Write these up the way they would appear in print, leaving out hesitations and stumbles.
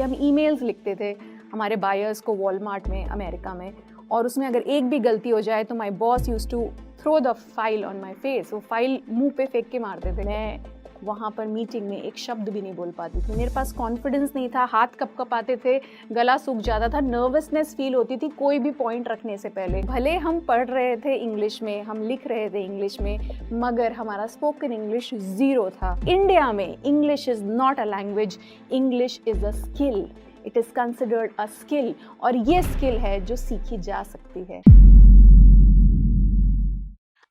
हम ईमेल्स लिखते थे हमारे बायर्स को वॉलमार्ट में अमेरिका में, और उसमें अगर एक भी गलती हो जाए तो my boss used to throw the file on my face. वो फाइल मुंह पे फेंक के मारते थे। मैं वहाँ पर मीटिंग में एक शब्द भी नहीं बोल पाती थी। मेरे पास कॉन्फिडेंस नहीं था, हाथ कँप-कँपाते थे, गला सूख जाता था, नर्वसनेस फील होती थी कोई भी पॉइंट रखने से पहले। भले हम पढ़ रहे थे इंग्लिश में, हम लिख रहे थे इंग्लिश में, मगर हमारा स्पोकन इंग्लिश ज़ीरो था। इंडिया में English is not a language, English is a skill. It is considered a skill, और ये स्किल है जो सीखी जा सकती है।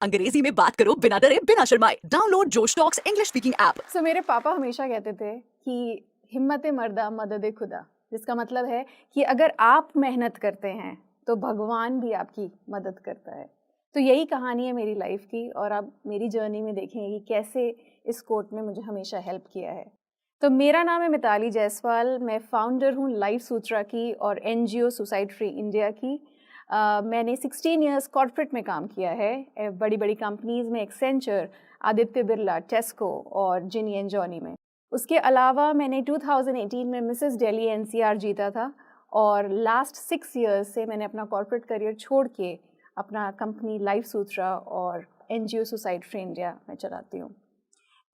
अंग्रेजी में बात करो बिना डरे बिना शर्माए। डाउनलोड जोश टॉक्स इंग्लिश स्पीकिंग ऐप। सो मेरे पापा हमेशा कहते थे कि हिम्मत मर्दा मदद खुदा, जिसका मतलब है कि अगर आप मेहनत करते हैं तो भगवान भी आपकी मदद करता है। तो यही कहानी है मेरी लाइफ की, और आप मेरी जर्नी में देखेंगे कि कैसे इस कोट ने मुझे हमेशा हेल्प किया है। तो मेरा नाम है मिताली जायसवाल, मैं फाउंडर हूँ लाइफ सूत्रा की और एनजीओ सुसाइड फ्री इंडिया की। मैंने 16 इयर्स कॉर्पोरेट में काम किया है, बड़ी बड़ी कंपनीज़ में, एक्सेंचर, आदित्य बिरला, टेस्को और जिनी एंड जॉनी में। उसके अलावा मैंने 2018 में मिसेस दिल्ली एनसीआर जीता था, और लास्ट 6 इयर्स से मैंने अपना कॉर्पोरेट करियर छोड़ के अपना कंपनी लाइफ सूत्रा और एनजीओ सुसाइड फ्री इंडिया में चलाती हूँ।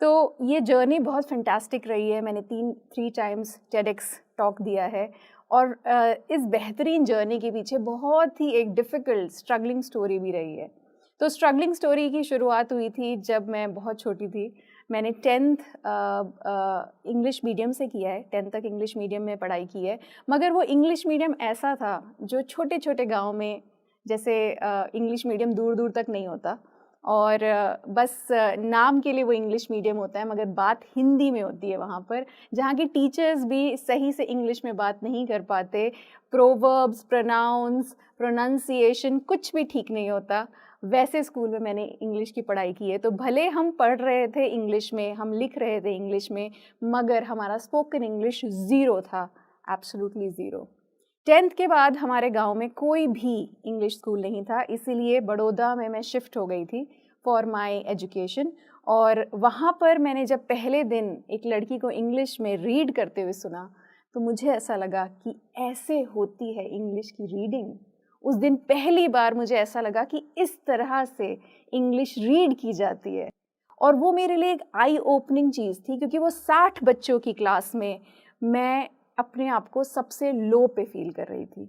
तो ये जर्नी बहुत फैंटास्टिक रही है। मैंने 3 टाइम्स टेडएक्स टॉक दिया है, और इस बेहतरीन जर्नी के पीछे बहुत ही एक डिफ़िकल्ट स्ट्रगलिंग स्टोरी भी रही है। तो स्ट्रगलिंग स्टोरी की शुरुआत हुई थी जब मैं बहुत छोटी थी। मैंने 10th इंग्लिश मीडियम से किया है, 10th तक इंग्लिश मीडियम में पढ़ाई की है, मगर वो इंग्लिश मीडियम ऐसा था जो छोटे-छोटे गाँव में, जैसे इंग्लिश मीडियम दूर-दूर तक नहीं होता, और बस नाम के लिए वो इंग्लिश मीडियम होता है, मगर बात हिंदी में होती है वहाँ पर, जहाँ के टीचर्स भी सही से इंग्लिश में बात नहीं कर पाते। प्रोवर्ब्स, प्रोनाउंस, प्रोनंसिएशन कुछ भी ठीक नहीं होता। वैसे स्कूल में मैंने इंग्लिश की पढ़ाई की है। तो भले हम पढ़ रहे थे इंग्लिश में, हम लिख रहे थे इंग्लिश में, मगर हमारा स्पोकन इंग्लिश ज़ीरो था, एब्सोल्युटली ज़ीरो। 10th के बाद हमारे गांव में कोई भी इंग्लिश स्कूल नहीं था, इसीलिए बड़ौदा में मैं शिफ्ट हो गई थी फॉर माय एजुकेशन। और वहाँ पर मैंने जब पहले दिन एक लड़की को इंग्लिश में रीड करते हुए सुना, तो मुझे ऐसा लगा कि ऐसे होती है इंग्लिश की रीडिंग। उस दिन पहली बार मुझे ऐसा लगा कि इस तरह से इंग्लिश रीड की जाती है, और वो मेरे लिए एक आई ओपनिंग चीज़ थी, क्योंकि वो 60 बच्चों की क्लास में मैं अपने आप को सबसे लो पे फील कर रही थी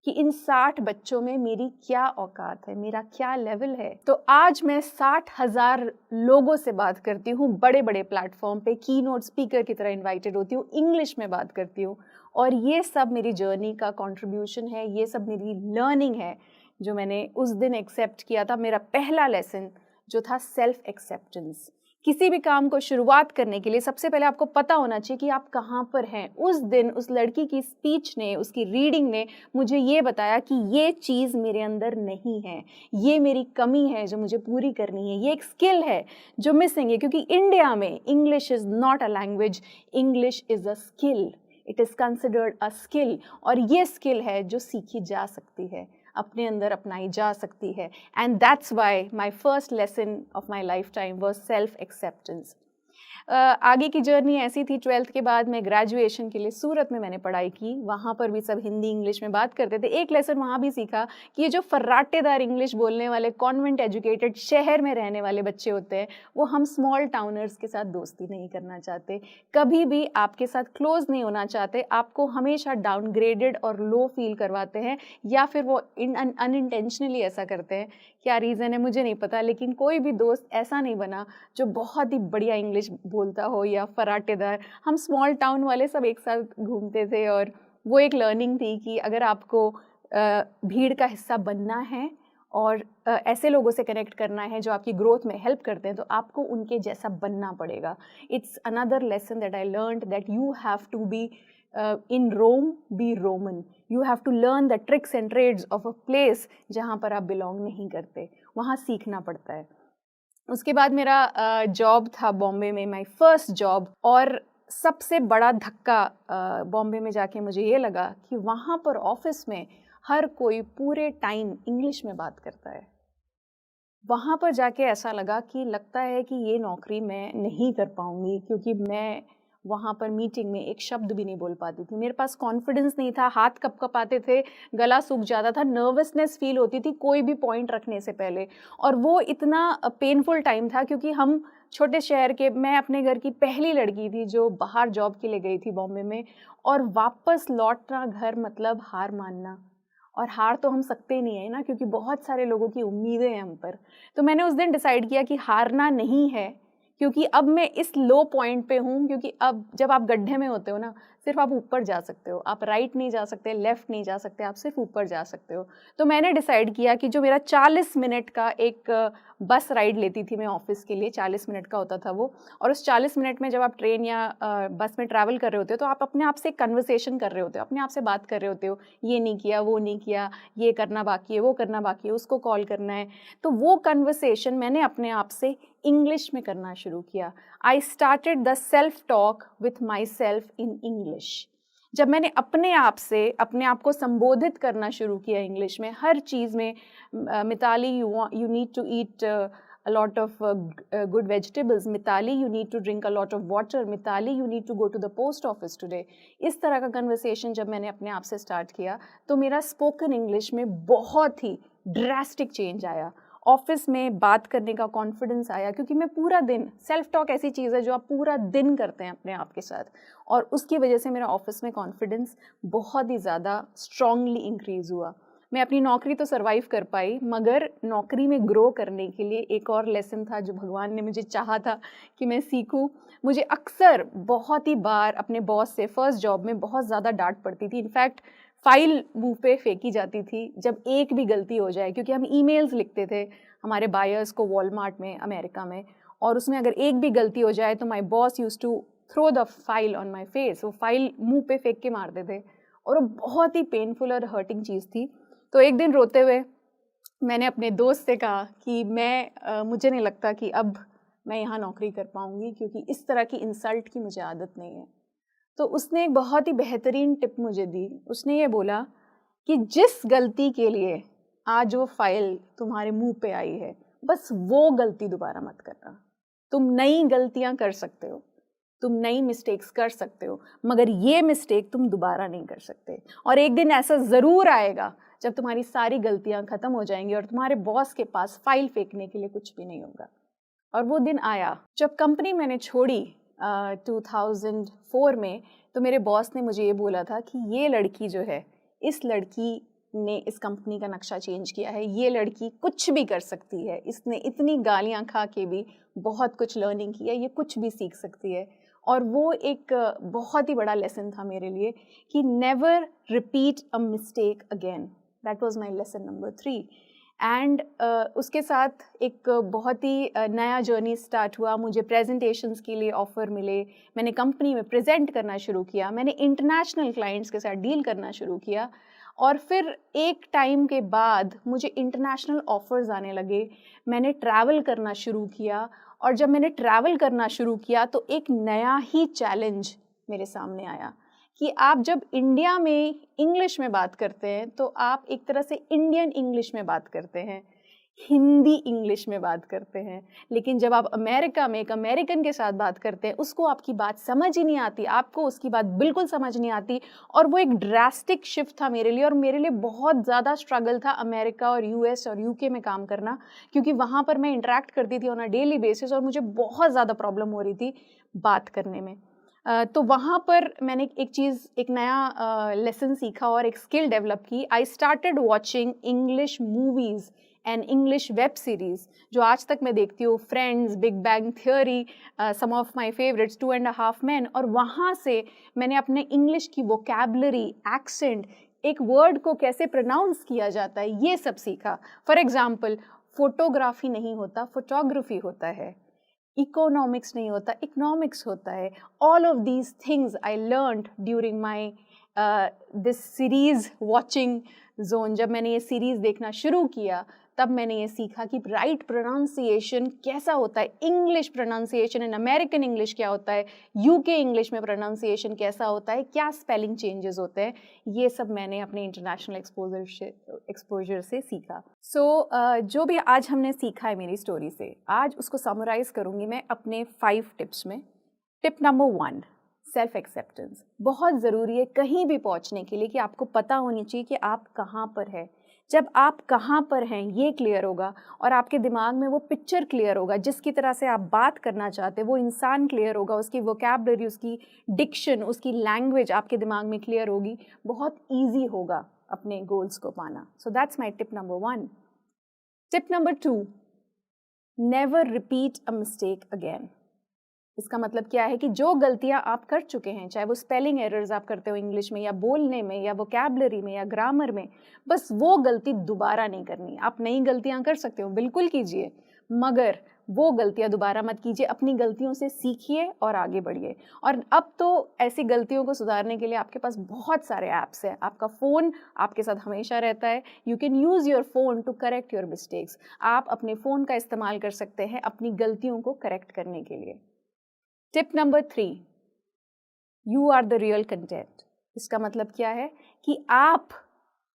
कि इन 60 बच्चों में मेरी क्या औकात है, मेरा क्या लेवल है। तो आज मैं 60,000 लोगों से बात करती हूँ, बड़े बड़े प्लेटफॉर्म पे की नोट स्पीकर की तरह इन्वाइटेड होती हूँ, इंग्लिश में बात करती हूँ, और ये सब मेरी जर्नी का कंट्रीब्यूशन है, ये सब मेरी लर्निंग है जो मैंने उस दिन एक्सेप्ट किया था। मेरा पहला लेसन जो था सेल्फ एक्सेप्टेंस। किसी भी काम को शुरुआत करने के लिए सबसे पहले आपको पता होना चाहिए कि आप कहाँ पर हैं। उस दिन उस लड़की की स्पीच ने, उसकी रीडिंग ने मुझे ये बताया कि ये चीज़ मेरे अंदर नहीं है, ये मेरी कमी है जो मुझे पूरी करनी है, ये एक स्किल है जो मिसिंग है, क्योंकि इंडिया में English is not a language, English is a skill. It is considered a skill, और ये स्किल है जो सीखी जा सकती है, अपने अंदर अपनाई जा सकती है। And that's why my first lesson of my life time was self acceptance. आगे की जर्नी ऐसी थी, 12th के बाद मैं ग्रेजुएशन के लिए सूरत में मैंने पढ़ाई की। वहाँ पर भी सब हिंदी इंग्लिश में बात करते थे। एक लेसन वहाँ भी सीखा कि ये जो फर्राटेदार इंग्लिश बोलने वाले कॉन्वेंट एजुकेटेड शहर में रहने वाले बच्चे होते हैं, वो हम स्मॉल टाउनर्स के साथ दोस्ती नहीं करना चाहते, कभी भी आपके साथ क्लोज नहीं होना चाहते, आपको हमेशा डाउनग्रेडेड और लो फील करवाते हैं, या फिर वो अनइंटेंशनली ऐसा करते हैं। क्या रीज़न है मुझे नहीं पता, लेकिन कोई भी दोस्त ऐसा नहीं बना जो बहुत ही बढ़िया इंग्लिश बोलता हो या फराटेदार। हम स्मॉल टाउन वाले सब एक साथ घूमते थे, और वो एक लर्निंग थी कि अगर आपको भीड़ का हिस्सा बनना है और ऐसे लोगों से कनेक्ट करना है जो आपकी ग्रोथ में हेल्प करते हैं, तो आपको उनके जैसा बनना पड़ेगा। It's another lesson that I learned, that you have to be in Rome, be Roman. You have to learn the tricks and trades of a place जहाँ पर आप बिलोंग नहीं करते, वहाँ सीखना पड़ता है। उसके बाद मेरा जॉब था बॉम्बे में, माई फर्स्ट जॉब, और सबसे बड़ा धक्का बॉम्बे में जाके मुझे ये लगा कि वहाँ पर ऑफिस में हर कोई पूरे टाइम इंग्लिश में बात करता है। वहाँ पर जाके ऐसा लगा कि लगता है कि ये नौकरी मैं नहीं कर पाऊँगी, क्योंकि मैं वहाँ पर मीटिंग में एक शब्द भी नहीं बोल पाती थी। मेरे पास कॉन्फिडेंस नहीं था, हाथ कँप-कँपाते थे, गला सूख जाता था, नर्वसनेस फील होती थी कोई भी पॉइंट रखने से पहले। और वो इतना पेनफुल टाइम था क्योंकि हम छोटे शहर के, मैं अपने घर की पहली लड़की थी जो बाहर जॉब के लिए गई थी बॉम्बे में, और वापस लौटना घर मतलब हार मानना। और हार तो हम सकते नहीं है ना, क्योंकि बहुत सारे लोगों की उम्मीदें हैं हम पर। तो मैंने उस दिन डिसाइड किया कि हारना नहीं है, क्योंकि अब मैं इस लो पॉइंट पे हूँ। क्योंकि अब जब आप गड्ढे में होते हो ना, सिर्फ आप ऊपर जा सकते हो, आप राइट नहीं जा सकते, लेफ्ट नहीं जा सकते, आप सिर्फ ऊपर जा सकते हो। तो मैंने डिसाइड किया कि जो मेरा 40 मिनट का एक बस राइड लेती थी मैं ऑफिस के लिए, 40 मिनट का होता था वो, और उस 40 मिनट में जब आप ट्रेन या बस में ट्रैवल कर रहे होते हो तो आप अपने आप से कन्वर्सेशन कर रहे होते हो, अपने आप से बात कर रहे होते हो, ये नहीं किया, वो नहीं किया, ये करना बाकी है, वो करना बाकी है, उसको कॉल करना है। तो वो कन्वर्सेशन मैंने अपने आप से इंग्लिश में करना शुरू किया। I started the self talk with my self in English. जब मैंने अपने आप को संबोधित करना शुरू किया इंग्लिश में, हर चीज़ में, Mitali you need to eat a lot of good vegetables, Mitali you need to drink a lot of water, Mitali you need to go to the post office today। इस तरह का कन्वर्सेशन जब मैंने अपने आप से स्टार्ट किया तो मेरा स्पोकन इंग्लिश में बहुत ही ड्रास्टिक चेंज आया। ऑफिस में बात करने का कॉन्फिडेंस आया, क्योंकि मैं पूरा दिन, सेल्फ टॉक ऐसी चीज़ है जो आप पूरा दिन करते हैं अपने आप के साथ, और उसकी वजह से मेरा ऑफिस में कॉन्फिडेंस बहुत ही ज़्यादा स्ट्रांगली इंक्रीज़ हुआ। मैं अपनी नौकरी तो सर्वाइव कर पाई, मगर नौकरी में ग्रो करने के लिए एक और लेसन था जो भगवान ने मुझे चाहा था कि मैं सीखूं। मुझे अक्सर बहुत ही बार अपने बॉस से फर्स्ट जॉब में बहुत ज़्यादा डांट पड़ती थी। इनफैक्ट फाइल मुंह पे फेंकी जाती थी जब एक भी गलती हो जाए, क्योंकि हम ईमेल्स लिखते थे हमारे बायर्स को वॉलमार्ट में, अमेरिका में, और उसमें अगर एक भी गलती हो जाए तो my boss use to throw the file on my face. वो फाइल मुँह पे फेंक के मारते थे, और वो बहुत ही पेनफुल और हर्टिंग चीज़ थी। तो एक दिन रोते हुए मैंने अपने दोस्त से कहा कि मुझे नहीं लगता कि अब मैं यहाँ नौकरी कर पाऊँगी, क्योंकि इस तरह की इंसल्ट की मुझे आदत नहीं है। तो उसने एक बहुत ही बेहतरीन टिप मुझे दी। उसने ये बोला कि जिस गलती के लिए आज वो फाइल तुम्हारे मुंह पे आई है, बस वो गलती दोबारा मत करना। तुम नई गलतियाँ कर सकते हो, तुम नई मिस्टेक्स कर सकते हो, मगर ये मिस्टेक तुम दोबारा नहीं कर सकते। और एक दिन ऐसा ज़रूर आएगा जब तुम्हारी सारी गलतियाँ ख़त्म हो जाएंगी और तुम्हारे बॉस के पास फाइल फेंकने के लिए कुछ भी नहीं होगा। और वो दिन आया जब कंपनी मैंने छोड़ी 2004 में। तो मेरे बॉस ने मुझे ये बोला था कि ये लड़की जो है, इस लड़की ने इस कंपनी का नक्शा चेंज किया है, ये लड़की कुछ भी कर सकती है, इसने इतनी गालियाँ खा के भी बहुत कुछ लर्निंग की है, ये कुछ भी सीख सकती है। और वो एक बहुत ही बड़ा लेसन था मेरे लिए कि never repeat a mistake again. That was my lesson number 3। And उसके साथ एक बहुत ही नया जर्नी स्टार्ट हुआ। मुझे प्रेजेंटेशंस के लिए ऑफ़र मिले, मैंने कंपनी में प्रेजेंट करना शुरू किया, मैंने इंटरनेशनल क्लाइंट्स के साथ डील करना शुरू किया, और फिर एक टाइम के बाद मुझे इंटरनेशनल ऑफ़र्स आने लगे। मैंने ट्रैवल करना शुरू किया, और जब मैंने ट्रैवल करना शुरू किया तो एक नया ही चैलेंज मेरे सामने आया कि आप जब इंडिया में इंग्लिश में बात करते हैं तो आप एक तरह से इंडियन इंग्लिश में बात करते हैं, हिंदी इंग्लिश में बात करते हैं। लेकिन जब आप अमेरिका में एक अमेरिकन के साथ बात करते हैं, उसको आपकी बात समझ ही नहीं आती, आपको उसकी बात बिल्कुल समझ नहीं आती। और वो एक ड्रास्टिक शिफ्ट था मेरे लिए, और मेरे लिए बहुत ज़्यादा स्ट्रगल था अमेरिका और यूएस और यूके में काम करना, क्योंकि वहाँ पर मैं इंटरेक्ट करती थी ऑन अ डेली बेसिस, और मुझे बहुत ज़्यादा प्रॉब्लम हो रही थी बात करने में। तो वहाँ पर मैंने एक नया लेसन सीखा और एक स्किल डेवलप की। I started watching English movies and English web series, जो आज तक मैं देखती हूँ, friends, big bang theory, some of my favourites, 2.5 Men। और वहाँ से मैंने अपने इंग्लिश की वोकैबुलरी, एक्सेंट, एक वर्ड को कैसे प्रोनाउंस किया जाता है, ये सब सीखा। फॉर एग्जाम्पल, फोटोग्राफी नहीं होता, फोटोग्राफी होता है। इकोनॉमिक्स नहीं होता, इकोनॉमिक्स होता है। All of these things I learned during my this series watching zone. जब मैंने ये सीरीज़ देखना शुरू किया तब मैंने ये सीखा कि राइट प्रोनाउंसिएशन कैसा होता है, English pronunciation in American English क्या होता है, यूके इंग्लिश में प्रोनाउंसिएशन कैसा होता है, क्या स्पेलिंग चेंजेस होते हैं, ये सब मैंने अपने इंटरनेशनल एक्सपोजर से सीखा। जो भी आज हमने सीखा है मेरी स्टोरी से, आज उसको समराइज़ करूँगी मैं अपने 5 टिप्स में। टिप नंबर 1, सेल्फ एक्सेप्टेंस बहुत ज़रूरी है कहीं भी पहुंचने के लिए, कि आपको पता होनी चाहिए कि आप कहाँ पर है। जब आप कहाँ पर हैं ये क्लियर होगा और आपके दिमाग में वो पिक्चर क्लियर होगा, जिसकी तरह से आप बात करना चाहते हैं वो इंसान क्लियर होगा, उसकी वोकैबुलरी, उसकी डिक्शन, उसकी लैंग्वेज आपके दिमाग में क्लियर होगी, बहुत ईजी होगा अपने गोल्स को पाना। So that's my tip number 1। Tip number 2, never repeat a mistake again. इसका मतलब क्या है कि जो गलतियां आप कर चुके हैं, चाहे वो स्पेलिंग एरर्स आप करते हो इंग्लिश में या बोलने में या वोकैबुलरी में या ग्रामर में, बस वो गलती दोबारा नहीं करनी। आप नई गलतियां कर सकते हो, बिल्कुल कीजिए, मगर वो गलतियां दोबारा मत कीजिए। अपनी गलतियों से सीखिए और आगे बढ़िए। और अब तो ऐसी गलतियों को सुधारने के लिए आपके पास बहुत सारे ऐप्स हैं। आपका फ़ोन आपके साथ हमेशा रहता है। You can use your phone to correct your mistakes. आप अपने फ़ोन का इस्तेमाल कर सकते हैं अपनी गलतियों को करेक्ट करने के लिए। Tip number 3, you are the real content. इसका मतलब क्या है कि आप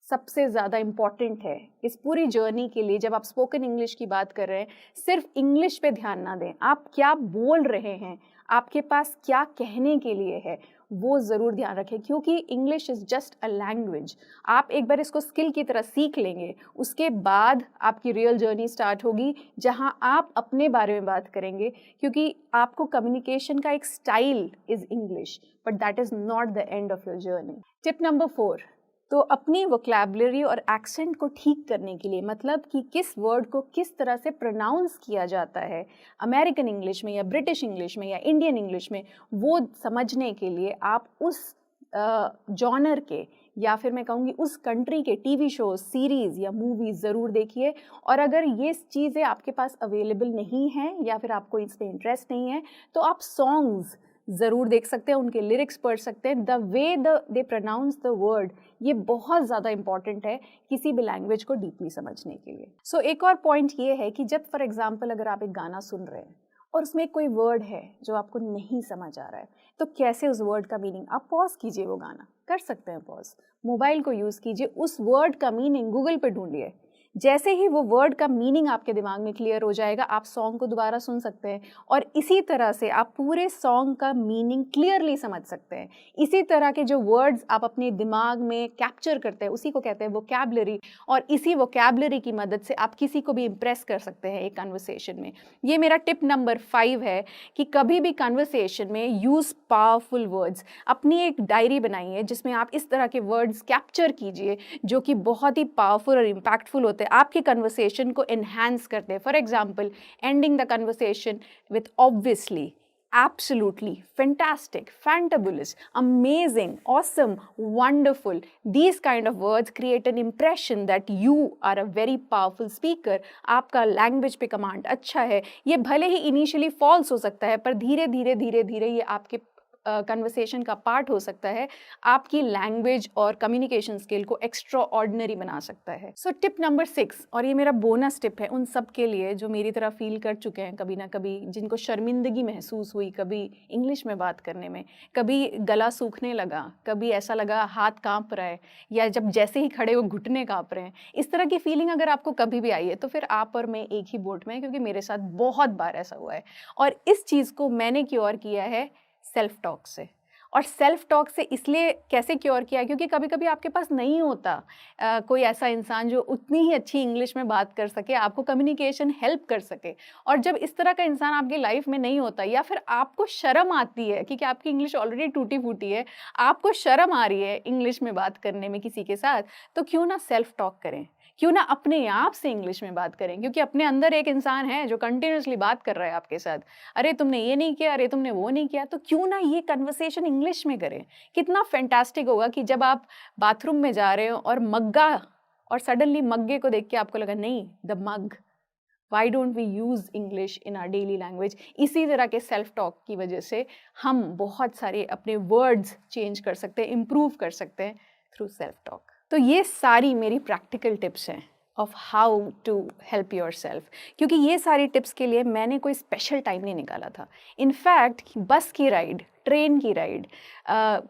सबसे ज़्यादा इम्पॉर्टेंट है इस पूरी जर्नी के लिए। जब आप स्पोकन इंग्लिश की बात कर रहे हैं, सिर्फ इंग्लिश पे ध्यान ना दें, आप क्या बोल रहे हैं, आपके पास क्या कहने के लिए है, वो ज़रूर ध्यान रखें, क्योंकि English is just a language. आप एक बार इसको स्किल की तरह सीख लेंगे, उसके बाद आपकी रियल जर्नी स्टार्ट होगी, जहां आप अपने बारे में बात करेंगे, क्योंकि आपको कम्युनिकेशन का एक style is English, but that is not the end of your journey. Tip number 4, तो अपनी वोकैबुलरी और एक्सेंट को ठीक करने के लिए, मतलब कि किस वर्ड को किस तरह से प्रोनाउंस किया जाता है अमेरिकन इंग्लिश में या ब्रिटिश इंग्लिश में या इंडियन इंग्लिश में, वो समझने के लिए आप उस जॉनर के या फिर मैं कहूँगी उस कंट्री के टीवी शोज, सीरीज़ या मूवीज़ ज़रूर देखिए। और अगर ये चीज़ें आपके पास अवेलेबल नहीं हैं या फिर आपको इसमें इंटरेस्ट नहीं है, तो आप सॉन्ग्स ज़रूर देख सकते हैं, उनके लिरिक्स पढ़ सकते हैं। The way they pronounce the word, ये बहुत ज़्यादा इंपॉर्टेंट है किसी भी लैंग्वेज को डीपली समझने के लिए। सो एक और पॉइंट ये है कि जब फॉर एग्जांपल अगर आप एक गाना सुन रहे हैं और उसमें कोई वर्ड है जो आपको नहीं समझ आ रहा है, तो कैसे उस वर्ड का मीनिंग, आप पॉज कीजिए, वो गाना कर सकते हैं पॉज, मोबाइल को यूज़ कीजिए, उस वर्ड का मीनिंग गूगल पे ढूंढिए। जैसे ही वो वर्ड का मीनिंग आपके दिमाग में क्लियर हो जाएगा, आप सॉन्ग को दोबारा सुन सकते हैं और इसी तरह से आप पूरे सॉन्ग का मीनिंग क्लियरली समझ सकते हैं। इसी तरह के जो वर्ड्स आप अपने दिमाग में कैप्चर करते हैं, उसी को कहते हैं वोकैबुलरी, और इसी वोकैबुलरी की मदद से आप किसी को भी इम्प्रेस कर सकते हैं एक कन्वर्सेशन में। ये मेरा टिप नंबर 5 है कि कभी भी कन्वर्सेशन में यूज़ पावरफुल वर्ड्स। अपनी एक डायरी बनाइए जिसमें आप इस तरह के वर्ड्स कैप्चर कीजिए जो कि बहुत ही पावरफुल और इम्पैक्टफुल होते हैं, आपके कन्वर्सेशन को एनहांस करते हैं। For example, ending the conversation with obviously, absolutely, fantastic, fantabulous, amazing, awesome, wonderful. These kind of words create an impression that you are a very powerful speaker. आपका language पे command अच्छा है। ये भले ही initially false हो सकता है, पर धीरे धीरे धीरे धीरे ये आपके कन्वर्सेशन का पार्ट हो सकता है, आपकी लैंग्वेज और कम्युनिकेशन स्किल को एक्स्ट्रा ऑर्डिनरी बना सकता है। सो टिप नंबर 6, और ये मेरा बोनस टिप है उन सब के लिए जो मेरी तरह फील कर चुके हैं कभी ना कभी, जिनको शर्मिंदगी महसूस हुई कभी इंग्लिश में बात करने में, कभी गला सूखने लगा, कभी ऐसा लगा हाथ कांप रहा है, या जब जैसे ही खड़े हो घुटने कांप रहे हैं। इस तरह की फीलिंग अगर आपको कभी भी आई है तो फिर आप और मैं एक ही बोट में हैं, क्योंकि मेरे साथ बहुत बार ऐसा हुआ है। और इस चीज़ को मैंने क्योर किया है सेल्फ टॉक से। और सेल्फ टॉक से इसलिए कैसे क्योर किया, क्योंकि कभी कभी आपके पास नहीं होता कोई ऐसा इंसान जो उतनी ही अच्छी इंग्लिश में बात कर सके, आपको कम्युनिकेशन हेल्प कर सके। और जब इस तरह का इंसान आपकी लाइफ में नहीं होता, या फिर आपको शर्म आती है क्योंकि आपकी इंग्लिश ऑलरेडी टूटी फूटी है, आपको शर्म आ रही है इंग्लिश में बात करने में किसी के साथ, तो क्यों ना सेल्फ टॉक करें, क्यों ना अपने आप से इंग्लिश में बात करें। क्योंकि अपने अंदर एक इंसान है जो कंटिन्यूसली बात कर रहा है आपके साथ, अरे तुमने ये नहीं किया, अरे तुमने वो नहीं किया, तो क्यों ना ये कन्वर्सेशन इंग्लिश में करें। कितना फैंटास्टिक होगा कि जब आप बाथरूम में जा रहे हो और मग्गा, और सडनली मग्गे को देख के आपको लगा नहीं, the mug, why don't we use English in our daily language. इसी तरह के सेल्फ टॉक की वजह से हम बहुत सारे अपने वर्ड्स चेंज कर सकते हैं, इम्प्रूव कर सकते हैं थ्रू सेल्फ टॉक। तो ये सारी मेरी प्रैक्टिकल टिप्स हैं of how to help yourself, क्योंकि ये सारी टिप्स के लिए मैंने कोई स्पेशल टाइम नहीं निकाला था। इनफैक्ट बस की राइड, ट्रेन की राइड,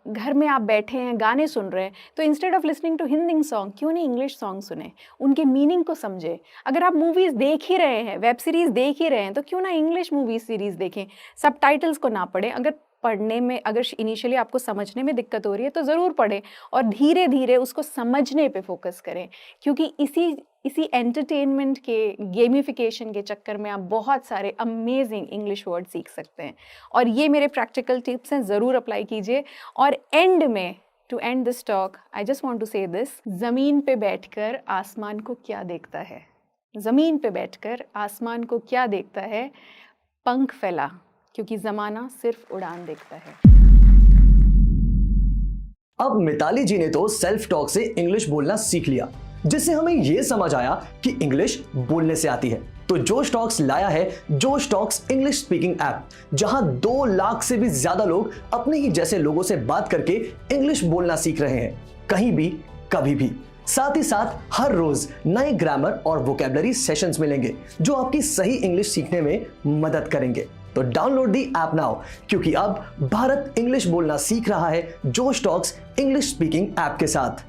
घर में आप बैठे हैं गाने सुन रहे हैं, तो instead of listening to Hindi song, क्यों नहीं इंग्लिश सॉन्ग सुने, उनके मीनिंग को समझे। अगर आप मूवीज़ देख ही रहे हैं, वेब सीरीज़ देख ही रहे हैं, तो क्यों ना इंग्लिश मूवी सीरीज़ देखें, सबटाइटल्स को ना पढ़ें। अगर पढ़ने में अगर इनिशियली आपको समझने में दिक्कत हो रही है तो ज़रूर पढ़ें और धीरे धीरे उसको समझने पे फोकस करें, क्योंकि इसी एंटरटेनमेंट के गेमिफिकेशन के चक्कर में आप बहुत सारे अमेजिंग इंग्लिश वर्ड सीख सकते हैं। और ये मेरे प्रैक्टिकल टिप्स हैं, ज़रूर अप्लाई कीजिए। और एंड में, to end this talk, I just want to say this, ज़मीन पे बैठकर आसमान को क्या देखता है? ज़मीन पे बैठकर आसमान को क्या देखता है? पंख फैला, क्योंकि ज़माना सिर्फ उड़ान देखता है। अब मिताली जी ने तो सेल्फ टॉक से इंग्लिश बोलना सीख लिया, जिससे हमें यह समझ आया कि इंग्लिश बोलने से आती है। तो जोश टॉक्स लाया है जोश टॉक्स इंग्लिश स्पीकिंग ऐप, जहां 2 लाख से भी ज्यादा लोग अपने ही जैसे लोगों से बात करके इंग्लिश बोलना सीख रहे हैं, कहीं भी कभी भी। साथ ही साथ हर रोज नए ग्रामर और वोकैबुलरी सेशंस मिलेंगे जो आपकी सही इंग्लिश सीखने में मदद करेंगे। तो डाउनलोड दी ऐप नाउ, क्योंकि अब भारत इंग्लिश बोलना सीख रहा है जोश टॉक्स इंग्लिश स्पीकिंग ऐप के साथ।